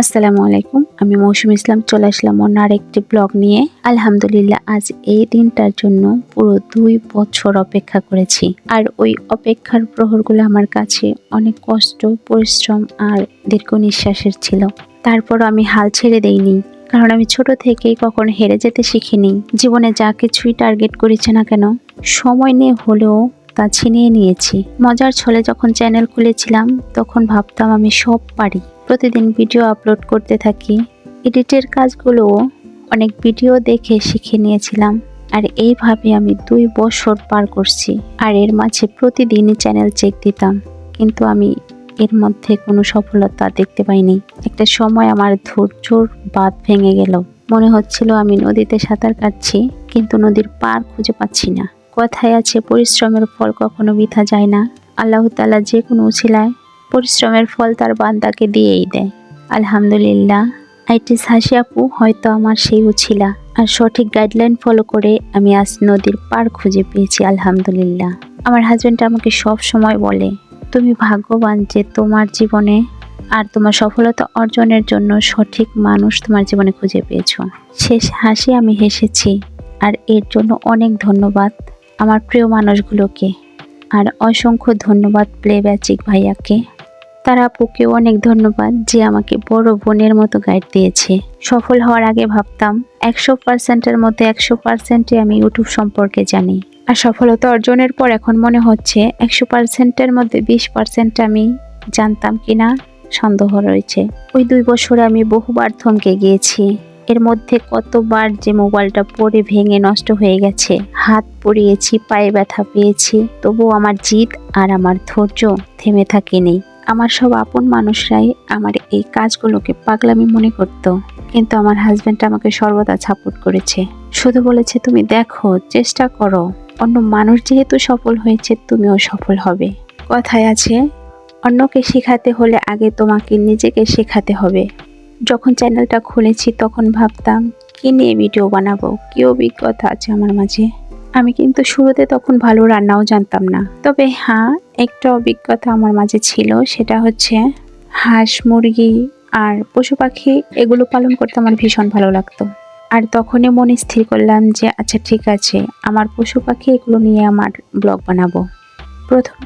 আসসালামু আলাইকুম। আমি মৌসুমী ইসলাম চলে আসলাম অন্য আরেকটি ব্লগ নিয়ে। আলহামদুলিল্লাহ, আজ এই দিনটার জন্য পুরো 2 বছর অপেক্ষা করেছি। আর ওই অপেক্ষার প্রহরগুলো আমার কাছে অনেক কষ্ট, পরিশ্রম আর দীর্ঘ নিঃশ্বাসের ছিল। তারপর আমি হাল ছেড়ে দেইনি, কারণ আমি ছোট থেকেই কখনো হেরে যেতে শিখিনি। জীবনে যা কিছুই টার্গেট করেছি না কেন, সময় নিয়ে হলেও তা ছিনিয়ে নিয়েছি। মজার ছলে যখন চ্যানেল খুলেছিলাম তখন ভাবতাম আমি সব পারি। প্রতিদিন ভিডিও আপলোড করতে থাকি। এডিটের কাজগুলোও অনেক ভিডিও দেখে শিখে নিয়েছিলাম। আর এইভাবে আমি 2 বছর পার করছি। আর এর মাঝে প্রতিদিনই চ্যানেল চেক দিতাম, কিন্তু আমি এর মধ্যে কোনো সফলতা দেখতে পাইনি। একটা সময় আমার ধৈর্যর বাঁধ ভেঙে গেল। মনে হচ্ছিল আমি নদীতে সাঁতার কাটছি, কিন্তু নদীর পার খুঁজে পাচ্ছি না। কথায় আছে, পরিশ্রমের ফল কখনো বৃথা যায় না। আল্লাহ তাআলা যে কোনো উছিলায় পরিশ্রমের ফল তার বান্দাকে দিয়েই দেয়। আলহামদুলিল্লাহ, আইটিস হাসি আপু হয়তো আমার সেই উছিলা। আর সঠিক গাইডলাইন ফলো করে আমি আজ নদীর পার খুঁজে পেয়েছি। আলহামদুলিল্লাহ। আমার হাজব্যান্ড আমাকে সব সময় বলে, তুমি ভাগ্যবান যে তোমার জীবনে আর তোমার সফলতা অর্জনের জন্য সঠিক মানুষ তোমার জীবনে খুঁজে পেয়েছো। শেষ হাসি আমি হেসেছি। আর এর জন্য অনেক ধন্যবাদ আমার প্রিয় মানুষগুলোকে। আর অসংখ্য ধন্যবাদ প্লেব্যাচিক ভাইয়াকে। তার আপুকেও অনেক ধন্যবাদ যে আমাকে বড় বোনের মতো গাইড দিয়েছে। সফল হওয়ার আগে ভাবতাম 100%-এর মধ্যে 100%ই আমি ইউটিউব সম্পর্কে জানি। আর সফলতা অর্জনের পর এখন মনে হচ্ছে 100%-এর মধ্যে 20% আমি জানতাম কিনা সন্দেহ রয়েছে। ওই 2 বছরে আমি বহুবার থমকে গিয়েছি। এর মধ্যে কতবার যে মোবাইলটা পড়ে ভেঙে নষ্ট হয়ে গেছে, হাত পুড়িয়েছি, পায়ে ব্যথা পেয়েছি, তবুও আমার জিদ আর আমার ধৈর্য থেমে থাকেনি। আমার সব আপন মানুষরাই আমার এই কাজগুলোকে পাগলামি মনে করত, কিন্তু আমার হাজব্যান্ড আমাকে সর্বদা সাপোর্ট করেছে। শুধু বলেছে, তুমি দেখো, চেষ্টা করো, অন্য মানুষ যেহেতু সফল হয়েছে তুমিও সফল হবে। কথায় আছে, অন্যকে শেখাতে হলে আগে তোমাকে নিজেকে শেখাতে হবে। যখন চ্যানেলটা খুলেছি তখন ভাবতাম কি নিয়ে ভিডিও বানাবো, কি অভিজ্ঞতা আছে আমার মাঝে। আমি কিন্তু শুরুতে তখন ভালো রান্নাও জানতাম না, তবে হ্যাঁ, একটা অভিজ্ঞতা আমার মাঝে ছিল। সেটা হচ্ছে হাঁস, মুরগি আর পশু পাখি, এগুলো পালন করতে আমার ভীষণ ভালো লাগতো। আর তখনই মনে স্থির করলাম যে আচ্ছা ঠিক আছে, আমার পশু পাখি এগুলো নিয়ে আমার ব্লগ বানাবো।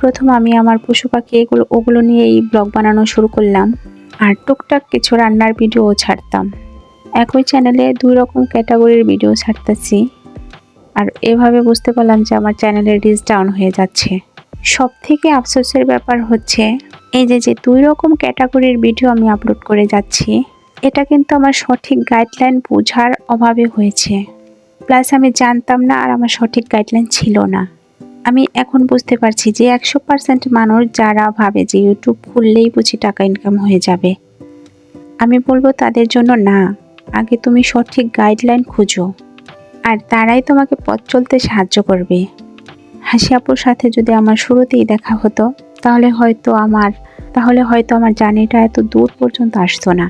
প্রথম আমি আমার পশু পাখি ওগুলো নিয়েই ব্লগ বানানো শুরু করলাম। আর টুকটাক কিছু রান্নার ভিডিও ছাড়তাম। একই চ্যানেলে 2 রকম ক্যাটাগরির ভিডিও ছাড়তেছি। আর এভাবে বুঝতে পারলাম যে আমার চ্যানেলের রিচ ডাউন হয়ে যাচ্ছে। সব থেকে আফসোসের ব্যাপার হচ্ছে এই যে 2 রকম ক্যাটাগরির ভিডিও আমি আপলোড করে যাচ্ছি, এটা কিন্তু আমার সঠিক গাইডলাইন বোঝার অভাবে হয়েছে। প্লাস আমি জানতাম না, আর আমার সঠিক গাইডলাইন ছিল না। আমি এখন বুঝতে পারছি যে 100% মানুষ যারা ভাবে যে ইউটিউব খুললেই বুঝি টাকা ইনকাম হয়ে যাবে, আমি বলবো তাদের জন্য না। আগে তুমি সঠিক গাইডলাইন খুঁজো, আর তারাই তোমাকে পথ চলতে সাহায্য করবে। হাসি আপুর সাথে যদি আমার শুরুতেই দেখা হতো, তাহলে হয়তো আমার জার্নিটা এত দূর পর্যন্ত আসতো না।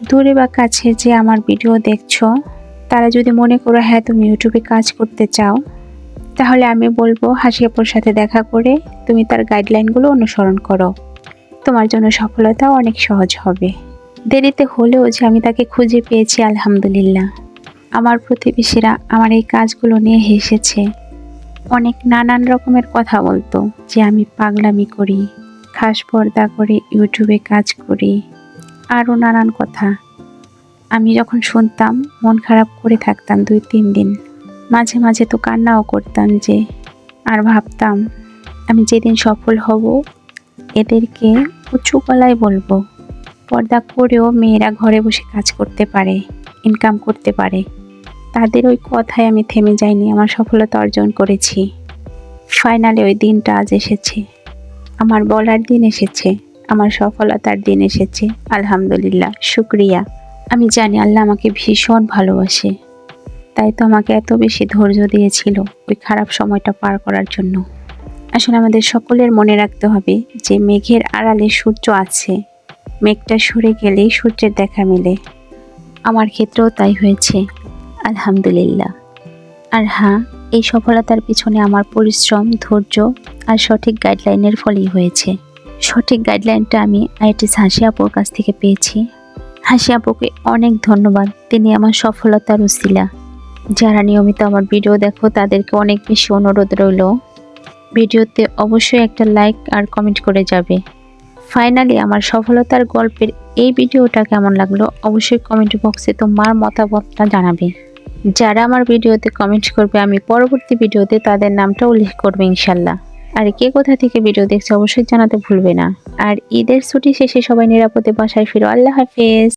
দূরে বা কাছে যে আমার ভিডিও দেখছো, তারা যদি মনে করো হ্যাঁ তুমি ইউটিউবে কাজ করতে চাও, তাহলে আমি বলবো হাসি আপুর সাথে দেখা করে তুমি তার গাইডলাইনগুলো অনুসরণ করো। তোমার জন্য সফলতা অনেক সহজ হবে। দেরিতে হলেও যে আমি তাকে খুঁজে পেয়েছি, আলহামদুলিল্লাহ। আমার প্রতিবেশীরা আমার এই কাজগুলো নিয়ে হেসেছে। অনেক নানান রকমের কথা বলতো যে আমি পাগলামি করি, খাস পর্দা করে ইউটিউবে কাজ করি, আরও নানান কথা। আমি যখন শুনতাম মন খারাপ করে থাকতাম 2-3 দিন। মাঝে মাঝে তো কান্নাও করতাম যে, আর ভাবতাম আমি যেদিন সফল হব এদেরকে উঁচু গলায় বলবো, পর্দা করেও মেয়েরা ঘরে বসে কাজ করতে পারে, ইনকাম করতে পারে। তাদের ওই কথায় আমি থেমে যাইনি, আমার সফলতা অর্জন করেছি। ফাইনালি ওই দিনটা আজ এসেছে, আমার বলার দিন এসেছে, আমার সফলতার দিন এসেছে। আলহামদুলিল্লাহ, শুকরিয়া। আমি জানি আল্লাহ আমাকে ভীষণ ভালোবাসে, তাই তো আমাকে এত বেশি ধৈর্য দিয়েছিল ওই খারাপ সময়টা পার করার জন্য। আসলে আমাদের সকলের মনে রাখতে হবে যে মেঘের আড়ালে সূর্য আছে, মেঘটা সরে গেলেই সূর্যের দেখা মেলে। আমার ক্ষেত্রেও তাই হয়েছে, আলহামদুলিল্লাহ। আর হ্যাঁ, এই সফলতার পিছনে আমার পরিশ্রম, ধৈর্য আর সঠিক গাইডলাইনের ফলেই হয়েছে। সঠিক গাইডলাইনটা আমি আইটিস হাসি আপুর কাছ থেকে পেয়েছি। হাসি আপুকে অনেক ধন্যবাদ, তিনি আমার সফলতার উছিলা। যারা নিয়মিত আমার ভিডিও দেখো তাদেরকে অনেক বেশি অনুরোধ রইল, ভিডিওতে অবশ্যই একটা লাইক আর কমেন্ট করে যাবে। ফাইনালি আমার সফলতার গল্পের এই ভিডিওটা কেমন লাগলো অবশ্যই কমেন্ট বক্সে তোমার মতামতটা জানাবে। যারা আমার ভিডিওতে কমেন্ট করবে আমি পরবর্তী ভিডিওতে তাদের নামটা উল্লেখ করবো ইনশাল্লাহ। আর কে কোথা থেকে ভিডিও দেখছে অবশ্যই জানাতে ভুলবে না। আর ঈদের ছুটি শেষে সবাই নিরাপদে বাসায় ফিরো। আল্লাহ হাফেজ।